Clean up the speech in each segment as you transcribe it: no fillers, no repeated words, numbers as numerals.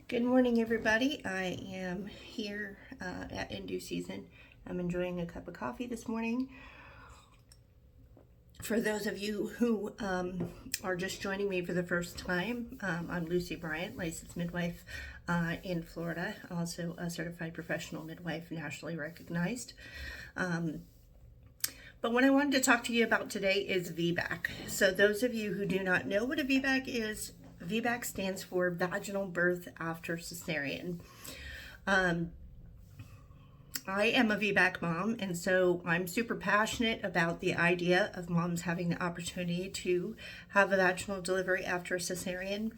Good morning, everybody. I am here at Indu season. I'm enjoying a cup of coffee this morning. For those of you who are just joining me for the first time, I'm Lucy Bryant, licensed midwife in Florida, also a certified professional midwife, nationally recognized. But what I wanted to talk to you about today is VBAC. So those of you who do not know what a VBAC is, VBAC stands for vaginal birth after cesarean. I am a VBAC mom, and so I'm super passionate about the idea of moms having the opportunity to have a vaginal delivery after a cesarean.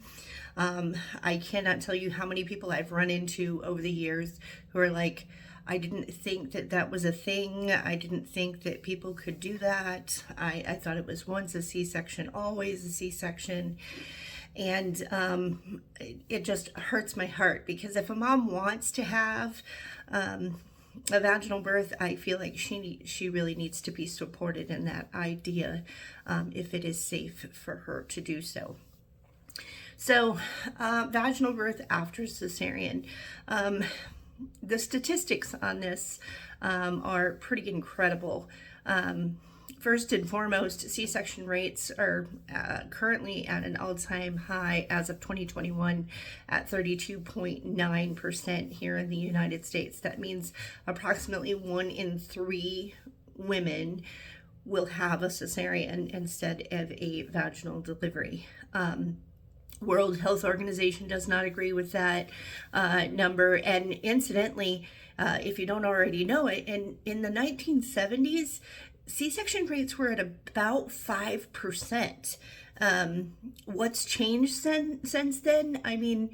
I cannot tell you how many people I've run into over the years who are like, I didn't think that that was a thing. I didn't think that people could do that. I thought it was once a C-section, always a C-section. And it just hurts my heart because if a mom wants to have a vaginal birth, I feel like she really needs to be supported in that idea if it is safe for her to do so. So, vaginal birth after cesarean. The statistics on this are pretty incredible. First and foremost, C-section rates are currently at an all-time high as of 2021 at 32.9% here in the United States. That means approximately 1 in 3 women will have a cesarean instead of a vaginal delivery. World Health Organization does not agree with that number. And incidentally, if you don't already know it, in the 1970s, C-section rates were at about 5%. What's changed since then? I mean,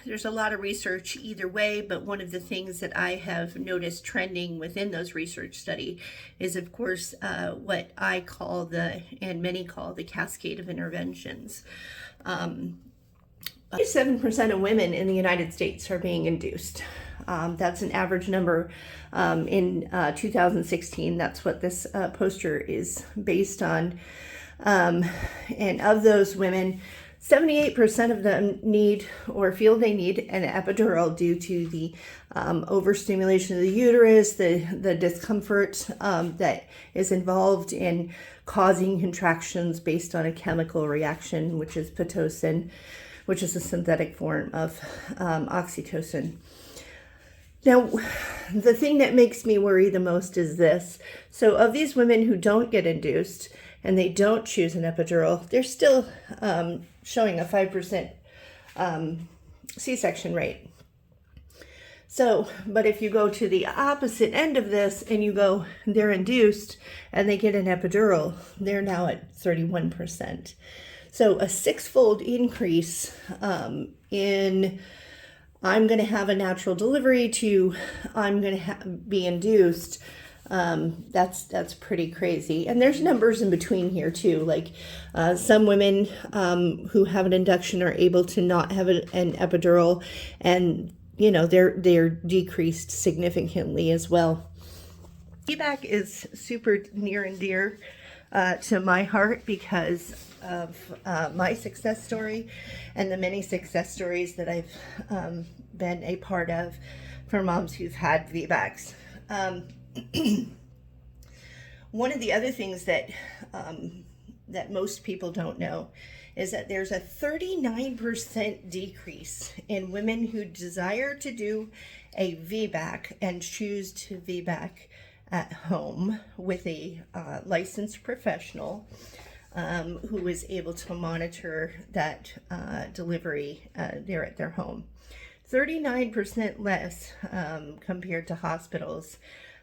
there's a lot of research either way, but one of the things that I have noticed trending within those research study is, of course, what I call and many call the cascade of interventions. 7% of women in the United States are being induced. That's an average number in 2016. That's what this poster is based on. And of those women, 78% of them need or feel they need an epidural due to the overstimulation of the uterus, the discomfort that is involved in causing contractions based on a chemical reaction, which is Pitocin, which is a synthetic form of oxytocin. Now, the thing that makes me worry the most is this. So of these women who don't get induced and they don't choose an epidural, they're still showing a 5% C-section rate. So, but if you go to the opposite end of this and you go, they're induced and they get an epidural, they're now at 31%. So a 6-fold increase in I'm going to have a natural delivery to I'm going to be induced. That's pretty crazy. And there's numbers in between here too. Like some women who have an induction are able to not have an epidural, and they're decreased significantly as well. VBAC is super near and dear to my heart because of my success story and the many success stories that I've been a part of for moms who've had VBACs. One of the other things that most people don't know is that there's a 39% decrease in women who desire to do a VBAC and choose to VBAC at home with a licensed professional who is able to monitor that delivery there at their home. 39% less compared to hospitals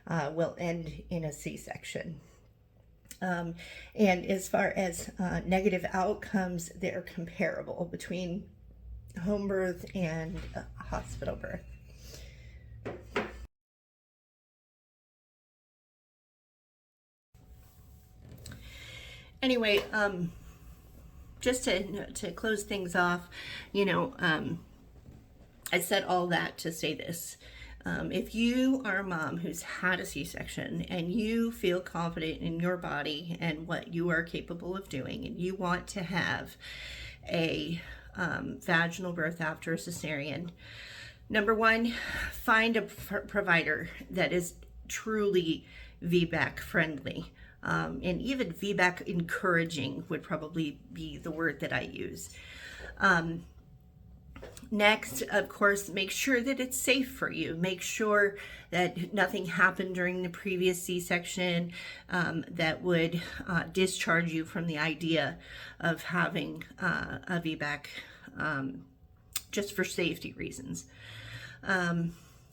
will end in a C-section. And as far as negative outcomes, they're comparable between home birth and hospital birth. Anyway, just to close things off, I said all that to say this. If you are a mom who's had a C-section and you feel confident in your body and what you are capable of doing, and you want to have a vaginal birth after a cesarean. Number one, find a provider that is truly VBAC friendly. And even VBAC encouraging would probably be the word that I use. Next, of course, make sure that it's safe for you. Make sure that nothing happened during the previous C-section that would discharge you from the idea of having a VBAC just for safety reasons.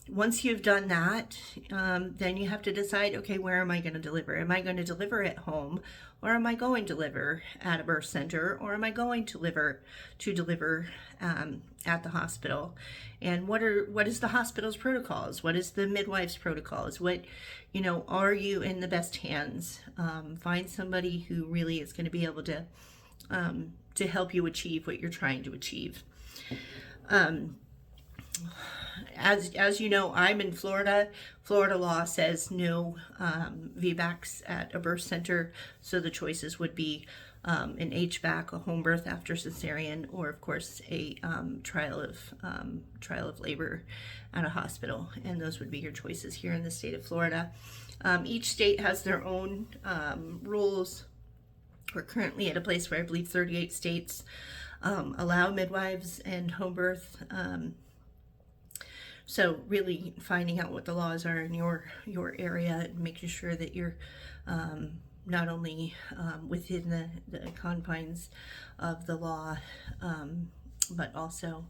Once you've done that, then you have to decide, okay, where am I going to deliver? Am I going to deliver at home, or am I going to deliver at a birth center, or am I going to deliver at the hospital? And what is the hospital's protocols? What is the midwife's protocols? What, are you in the best hands? Find somebody who really is going to be able to help you achieve what you're trying to achieve. As you know, I'm in Florida. Florida law says no VBACs at a birth center, so the choices would be an HBAC, a home birth after cesarean, or of course a trial of labor at a hospital, and those would be your choices here in the state of Florida. Each state has their own rules. We're currently at a place where I believe 38 states allow midwives and home birth. So really finding out what the laws are in your area and making sure that you're not only within the confines of the law, but also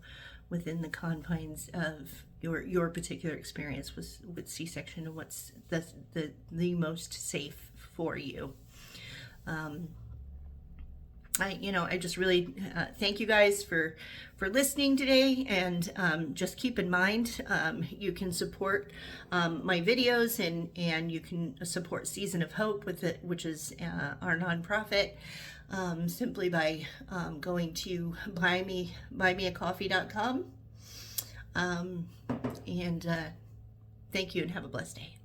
within the confines of your particular experience with C-section and what's the most safe for you. I just really thank you guys for listening today, and just keep in mind you can support my videos, and you can support Season of Hope with it, which is our nonprofit, simply by going to buymeacoffee.com, and thank you and have a blessed day.